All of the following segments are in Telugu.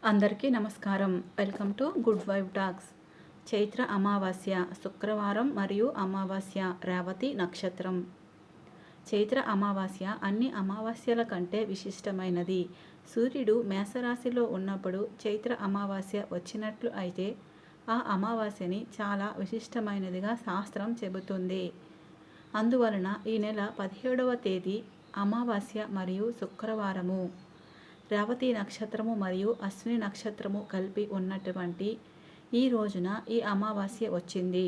అందరికీ నమస్కారం. Welcome to good vibe talks. Chaitra అమావాస్య శుక్రవారం మరియు అమావాస్య రేవతి నక్షత్రం. చైత్ర అమావాస్య అన్ని అమావాస్యల కంటే విశిష్టమైనది. సూర్యుడు మేషరాశిలో ఉన్నప్పుడు చైత్ర అమావాస్య వచ్చినట్లు అయితే ఆ అమావాస్యని చాలా విశిష్టమైనదిగా శాస్త్రం చెబుతుంది. అందువలన ఈ నెల 17వ తేదీ అమావాస్య మరియు శుక్రవారము. రేవతి నక్షత్రము మరియు అశ్విని నక్షత్రము కలిపి ఉన్నటువంటి ఈ రోజున ఈ అమావాస్య వచ్చింది.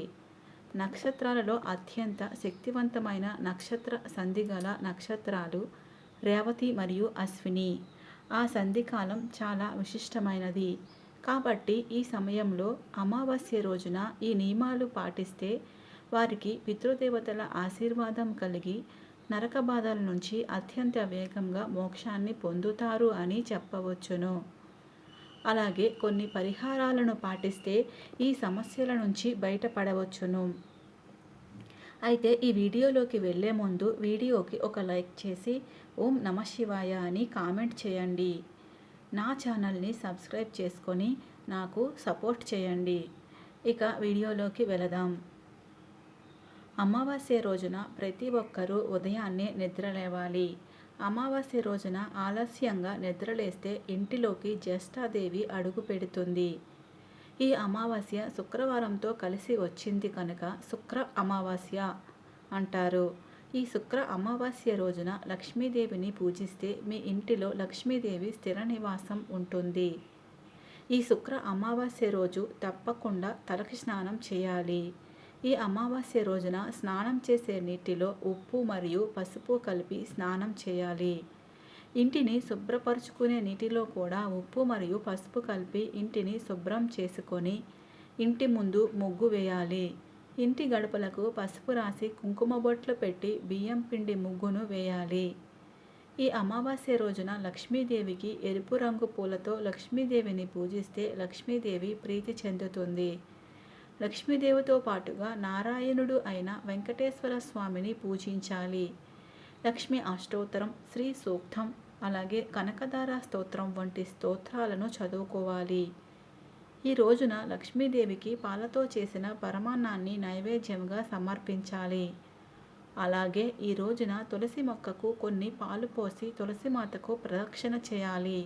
నక్షత్రాలలో అత్యంత శక్తివంతమైన నక్షత్ర సంధిగల నక్షత్రాలు రేవతి మరియు అశ్విని. ఆ సంధికాలం చాలా విశిష్టమైనది. కాబట్టి ఈ సమయంలో అమావాస్య రోజున ఈ నియమాలు పాటిస్తే వారికి పితృదేవతల ఆశీర్వాదం కలిగి నరక బాధల నుంచి అత్యంత వేగంగా మోక్షాన్ని పొందుతారు అని చెప్పవచ్చును. అలాగే కొన్ని పరిహారాలను పాటిస్తే ఈ సమస్యల నుంచి బయటపడవచ్చును. అయితే ఈ వీడియోలోకి వెళ్ళే ముందు వీడియోకి ఒక లైక్ చేసి ఓం నమః శివాయ అని కామెంట్ చేయండి. నా ఛానల్ని సబ్స్క్రైబ్ చేసుకొని నాకు సపోర్ట్ చేయండి. ఇక వీడియోలోకి వెళదాం. అమావాస్య రోజున ప్రతి ఒక్కరూ ఉదయాన్నే నిద్రలేవాలి. అమావాస్య రోజున ఆలస్యంగా నిద్రలేస్తే ఇంటిలోకి జ్యేష్ఠాదేవి అడుగు పెడుతుంది. ఈ అమావాస్య శుక్రవారంతో కలిసి వచ్చింది కనుక శుక్ర అమావాస్య అంటారు. ఈ శుక్ర అమావాస్య రోజున లక్ష్మీదేవిని పూజిస్తే మీ ఇంటిలో లక్ష్మీదేవి స్థిర నివాసం ఉంటుంది. ఈ శుక్ర అమావాస్య రోజు తప్పకుండా తలకి స్నానం చేయాలి. ఈ అమావాస్య రోజున స్నానం చేసే నీటిలో ఉప్పు మరియు పసుపు కలిపి స్నానం చేయాలి. ఇంటిని శుభ్రపరుచుకునే నీటిలో కూడా ఉప్పు మరియు పసుపు కలిపి ఇంటిని శుభ్రం చేసుకొని ఇంటి ముందు ముగ్గు వేయాలి. ఇంటి గడపలకు పసుపు రాసి కుంకుమ బొట్లు పెట్టి బియ్యం పిండి ముగ్గును వేయాలి. ఈ అమావాస్య రోజున లక్ష్మీదేవికి ఎరుపు రంగు పూలతో లక్ష్మీదేవిని పూజిస్తే లక్ష్మీదేవి ప్రీతి చెందుతుంది. లక్ష్మీదేవితో పాటుగా నారాయణుడు అయిన వెంకటేశ్వర స్వామిని పూజించాలి. లక్ష్మీ అష్టోత్తరం, శ్రీ సూక్తం, అలాగే కనకదార స్తోత్రం వంటి స్తోత్రాలను చదువుకోవాలి. ఈ రోజున లక్ష్మీదేవికి పాలతో చేసిన పరమాన్నాన్ని నైవేద్యంగా సమర్పించాలి. అలాగే ఈ రోజున తులసి మొక్కకు కొన్ని పాలు పోసి తులసి మాతకు ప్రదక్షిణ చేయాలి.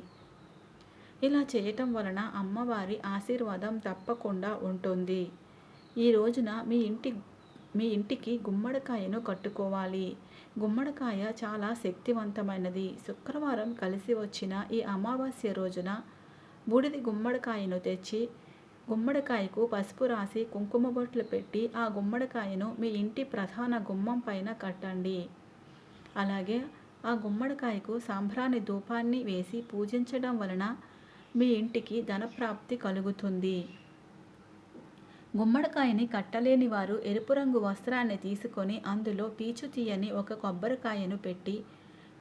ఇలా చేయటం వలన అమ్మవారి ఆశీర్వాదం తప్పకుండా ఉంటుంది. ఈ రోజున మీ ఇంటికి గుమ్మడికాయను కట్టుకోవాలి. గుమ్మడికాయ చాలా శక్తివంతమైనది. శుక్రవారం కలిసి వచ్చిన ఈ అమావాస్య రోజున బూడిది గుమ్మడికాయను తెచ్చి గుమ్మడికాయకు పసుపు రాసి కుంకుమ బొట్లు పెట్టి ఆ గుమ్మడికాయను మీ ఇంటి ప్రధాన గుమ్మం పైన కట్టండి. అలాగే ఆ గుమ్మడికాయకు సాంబ్రాణి ధూపాన్ని వేసి పూజించడం వలన మీ ఇంటికి ధనప్రాప్తి కలుగుతుంది. గుమ్మడికాయని కట్టలేని వారు ఎరుపు రంగు వస్త్రాన్ని తీసుకొని అందులో పీచు తీయని ఒక కొబ్బరికాయను పెట్టి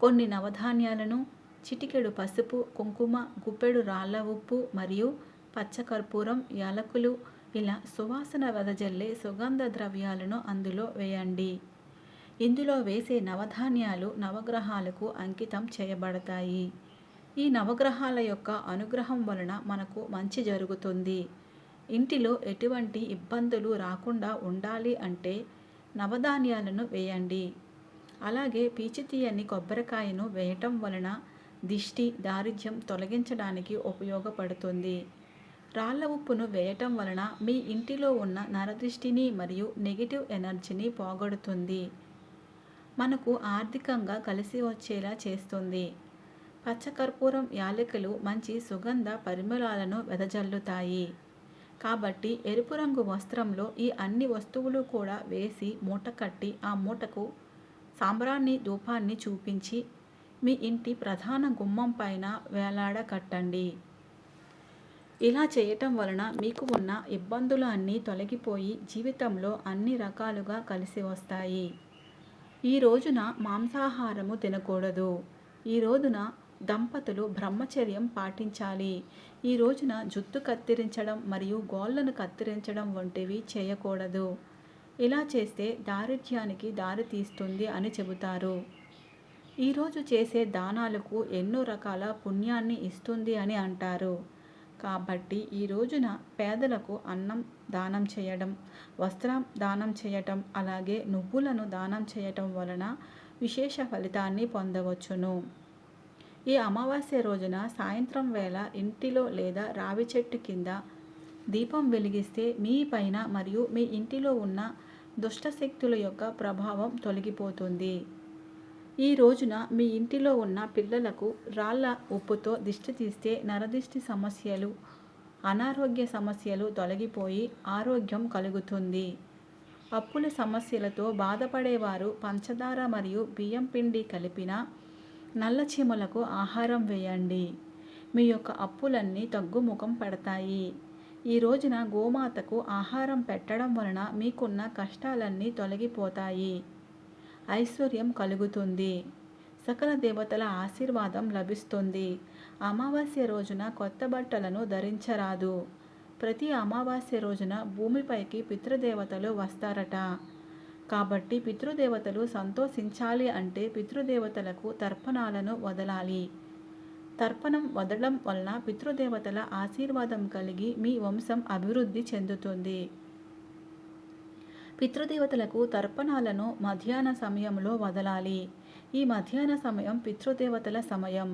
కొన్ని నవధాన్యాలను, చిటికెడు పసుపు, కుంకుమ, గుప్పెడు రాళ్ళ ఉప్పు మరియు పచ్చకర్పూరం, యాలకులు ఇలా సువాసన వెదజల్లే సుగంధ ద్రవ్యాలను అందులో వేయండి. ఇందులో వేసే నవధాన్యాలు నవగ్రహాలకు అంకితం చేయబడతాయి. ఈ నవగ్రహాల యొక్క అనుగ్రహం వలన మనకు మంచి జరుగుతుంది. ఇంటిలో ఎటువంటి ఇబ్బందులు రాకుండా ఉండాలి అంటే నవధాన్యాలను వేయండి. అలాగే పీచు తీయని కొబ్బరికాయను వేయటం వలన దిష్టి, దారిద్ర్యం తొలగించడానికి ఉపయోగపడుతుంది. రాళ్ళ ఉప్పును వేయటం వలన మీ ఇంటిలో ఉన్న నరదృష్టిని మరియు నెగిటివ్ ఎనర్జీని పోగొడుతుంది. మనకు ఆర్థికంగా కలిసి వచ్చేలా చేస్తుంది. పచ్చకర్పూరం, యాలకులు మంచి సుగంధ పరిమళాలను వెదజల్లుతాయి. కాబట్టి ఎరుపు రంగు వస్త్రంలో ఈ అన్ని వస్తువులు కూడా వేసి మూట కట్టి ఆ మూటకు సాంబ్రాణి ధూపాన్ని చూపించి మీ ఇంటి ప్రధాన గుమ్మం పైన వేలాడ కట్టండి. ఇలా చేయటం వలన మీకు ఉన్న ఇబ్బందులు అన్నీ తొలగిపోయి జీవితంలో అన్ని రకాలుగా కలిసి వస్తాయి. ఈ రోజున మాంసాహారము తినకూడదు. ఈ రోజున దంపతులు బ్రహ్మచర్యం పాటించాలి. ఈ రోజున జుట్టు కత్తిరించడం మరియు గోళ్లను కత్తిరించడం వంటివి చేయకూడదు. ఇలా చేస్తే దారిద్ర్యానికి దారి తీస్తుంది అని చెబుతారు. ఈరోజు చేసే దానాలకు ఎన్నో రకాల పుణ్యాన్ని ఇస్తుంది అని అంటారు. కాబట్టి ఈ రోజున పేదలకు అన్నం దానం చేయడం, వస్త్రం దానం చేయటం, అలాగే నువ్వులను దానం చేయటం వలన విశేష ఫలితాన్ని పొందవచ్చును. ఈ అమావాస్య రోజున సాయంత్రం వేళ ఇంటిలో లేదా రావి చెట్టు కింద దీపం వెలిగిస్తే మీ పైన మరియు మీ ఇంటిలో ఉన్న దుష్టశక్తుల యొక్క ప్రభావం తొలగిపోతుంది. ఈ రోజున మీ ఇంటిలో ఉన్న పిల్లలకు రాళ్ళ ఉప్పుతో దిష్టి తీస్తే నరదిష్టి సమస్యలు, అనారోగ్య సమస్యలు తొలగిపోయి ఆరోగ్యం కలుగుతుంది. అప్పుల సమస్యలతో బాధపడేవారు పంచదార మరియు బియ్యం పిండి కలిపిన నల్ల చీమలకు ఆహారం వేయండి. మీ యొక్క అప్పులన్నీ తగ్గుముఖం పడతాయి. ఈ రోజున గోమాతకు ఆహారం పెట్టడం వలన మీకున్న కష్టాలన్నీ తొలగిపోతాయి. ఐశ్వర్యం కలుగుతుంది. సకల దేవతల ఆశీర్వాదం లభిస్తుంది. అమావాస్య రోజున కొత్త బట్టలను ధరించరాదు. ప్రతి అమావాస్య రోజున భూమిపైకి పితృదేవతలు వస్తారట. కాబట్టి పితృదేవతలు సంతోషించాలి అంటే పితృదేవతలకు తర్పణాలను వదలాలి. తర్పణం వదలడం వలన పితృదేవతల ఆశీర్వాదం కలిగి మీ వంశం అభివృద్ధి చెందుతుంది. పితృదేవతలకు తర్పణాలను మధ్యాహ్న సమయంలో వదలాలి. ఈ మధ్యాహ్న సమయం పితృదేవతల సమయం.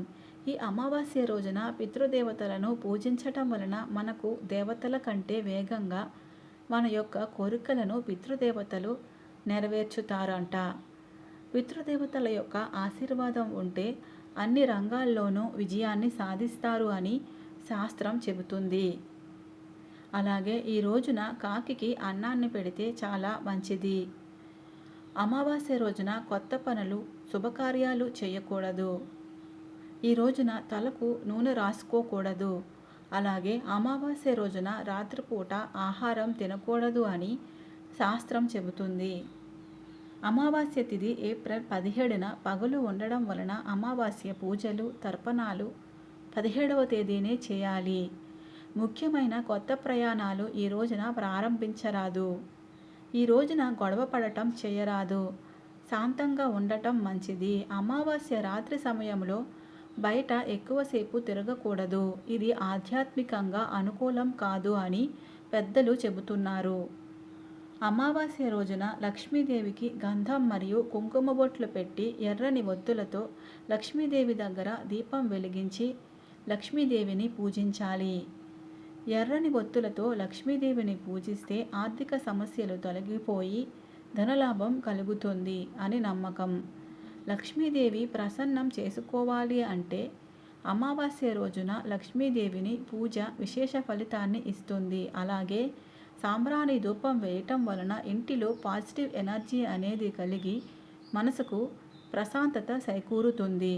ఈ అమావాస్య రోజున పితృదేవతలను పూజించటం వలన మనకు దేవతల కంటే వేగంగా మన యొక్క కోరికలను పితృదేవతలు నెరవేర్చుతారంట. పితృదేవతల యొక్క ఆశీర్వాదం ఉంటే అన్ని రంగాల్లోనూ విజయాన్ని సాధిస్తారు అని శాస్త్రం చెబుతుంది. అలాగే ఈ రోజున కాకికి అన్నాన్ని పెడితే చాలా మంచిది. అమావాస్య రోజున కొత్త పనులు, శుభకార్యాలు చేయకూడదు. ఈ రోజున తలకు నూనె రాసుకోకూడదు. అలాగే అమావాస్య రోజున రాత్రిపూట ఆహారం తినకూడదు అని శాస్త్రం చెబుతుంది. అమావాస్య తిథి ఏప్రిల్ 17న పగలు ఉండడం వలన అమావాస్య పూజలు, తర్పణాలు 17వ తేదీనే చేయాలి. ముఖ్యమైన కొత్త ప్రయాణాలు ఈ రోజున ప్రారంభించరాదు. ఈ రోజున గొడవ పడటం చేయరాదు. శాంతంగా ఉండటం మంచిది. అమావాస్య రాత్రి సమయంలో బయట ఎక్కువసేపు తిరగకూడదు. ఇది ఆధ్యాత్మికంగా అనుకూలం కాదు అని పెద్దలు చెబుతున్నారు. అమావాస్య రోజున లక్ష్మీదేవికి గంధం మరియు కుంకుమ బొట్లు పెట్టి ఎర్రని ఒత్తులతో లక్ష్మీదేవి దగ్గర దీపం వెలిగించి లక్ష్మీదేవిని పూజించాలి. ఎర్రని ఒత్తులతో లక్ష్మీదేవిని పూజిస్తే ఆర్థిక సమస్యలు తొలగిపోయి ధనలాభం కలుగుతుంది అని నమ్మకం. లక్ష్మీదేవి ప్రసన్నం చేసుకోవాలి అంటే అమావాస్య రోజున లక్ష్మీదేవిని పూజ విశేష ఫలితాన్ని ఇస్తుంది. అలాగే సాంబ్రాణి ధూపం వేయటం వలన ఇంటిలో పాజిటివ్ ఎనర్జీ అనేది కలిగి మనసుకు ప్రశాంతత చేకూరుతుంది.